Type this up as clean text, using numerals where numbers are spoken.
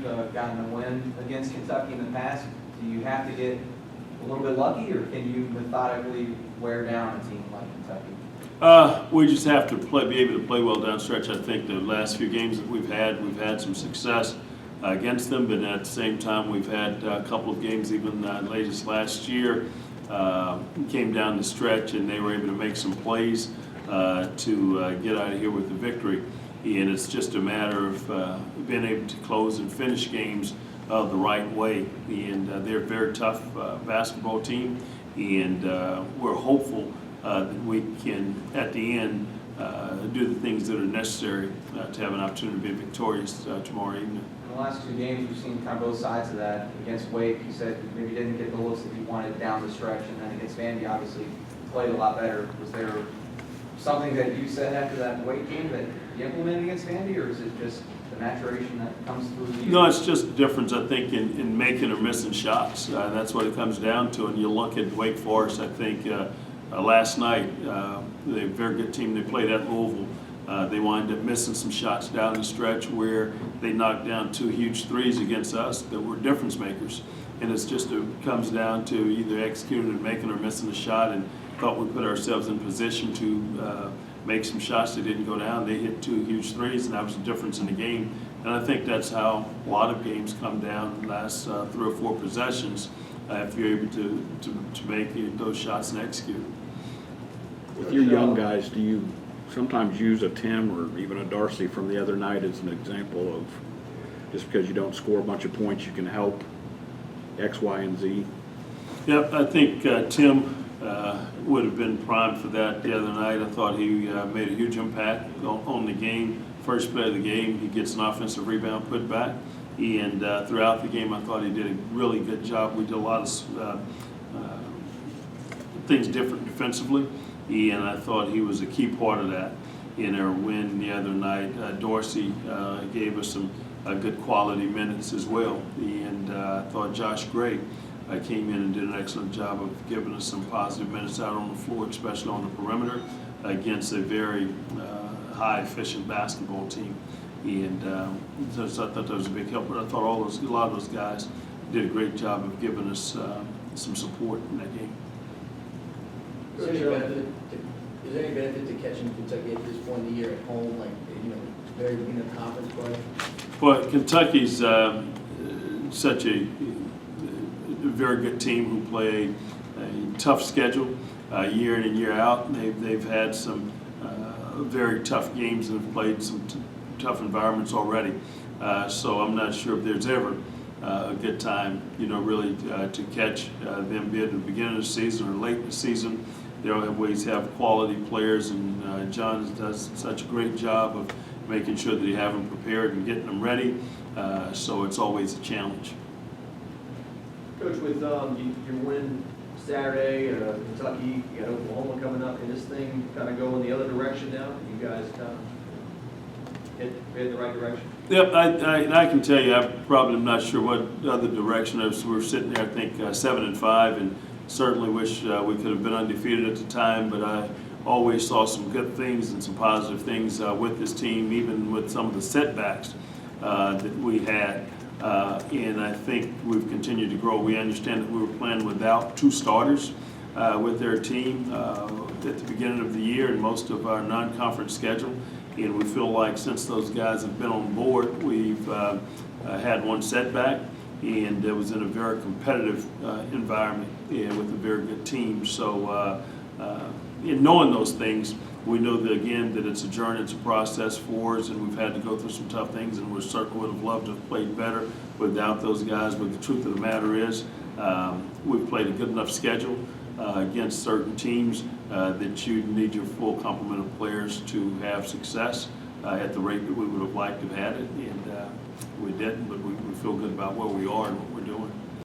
you've gotten a win against Kentucky in the past, do you have to get a little bit lucky, or can you methodically wear down a team like Kentucky? We just have to be able to play well down stretch. I think the last few games that we've had some success against them, but at the same time, we've had a couple of games, even latest last year, came down the stretch and they were able to make some plays to get out of here with the victory. And it's just a matter of being able to close and finish games the right way. And they're a very tough basketball team, and we're hopeful that we can, at the end, do the things that are necessary to have an opportunity to be victorious tomorrow evening. In the last two games, we've seen kind of both sides of that. Against Wake, you said maybe didn't get the looks that you wanted down the stretch, and then against Vandy, obviously played a lot better. Was there something that you said after that Wake game that you implemented against Vandy, or is it just the maturation that comes through you? No, it's just a difference, I think, in making or missing shots. That's what it comes down to. And you look at Wake Forest, I think last night, they're a very good team. They played at Louisville. They wind up missing some shots down the stretch where they knocked down two huge threes against us that were difference makers. And it's just it comes down to either executing and making or missing a shot, and thought we put ourselves in position to make some shots that didn't go down. They hit two huge threes, and that was the difference in the game. And I think that's how a lot of games come down in the last 3 or 4 possessions if you're able to make those shots and execute. With your young guys, do you sometimes use a Tim or even a Darcy from the other night as an example of just because you don't score a bunch of points, you can help X, Y, and Z? Yep, I think Tim would have been primed for that the other night. I thought he made a huge impact on the game. First play of the game, he gets an offensive rebound put back. And throughout the game, I thought he did a really good job. We did a lot of things different defensively, and I thought he was a key part of that in our win the other night. Dorsey gave us some good quality minutes as well, and I thought Josh Gray came in and did an excellent job of giving us some positive minutes out on the floor, especially on the perimeter, against a very high efficient basketball team. And so I thought that was a big help. But I thought a lot of those guys did a great job of giving us some support in that game. Is there any benefit to catching Kentucky at this point in the year at home, like, very beginning of conference play? Well, Kentucky's such a very good team who play a tough schedule year in and year out. They've had some very tough games and have played some tough environments already. So I'm not sure if there's ever a good time, really to catch them, be at the beginning of the season or late in the season. They always have quality players, and John does such a great job of making sure that you have them prepared and getting them ready. So it's always a challenge. Coach, with your win Saturday, Kentucky, you got Oklahoma coming up, and this thing kind of go in the other direction now? You guys kind of head in the right direction? Yep, I can tell you, I probably am not sure what other direction. We're sitting there, I think, 7-5, and certainly wish we could have been undefeated at the time, but I always saw some good things and some positive things with this team, even with some of the setbacks that we had. And I think we've continued to grow. We understand that we were playing without 2 starters with their team at the beginning of the year and most of our non-conference schedule. And we feel like since those guys have been on board, we've had 1 setback, and it was in a very competitive environment with a very good team. So in knowing those things, we know that, again, that it's a journey, it's a process for us, and we've had to go through some tough things, and we certainly would have loved to have played better without those guys. But the truth of the matter is, we've played a good enough schedule against certain teams that you need your full complement of players to have success at the rate that we would have liked to have had it, and we didn't, but we feel good about where we are and what we're doing.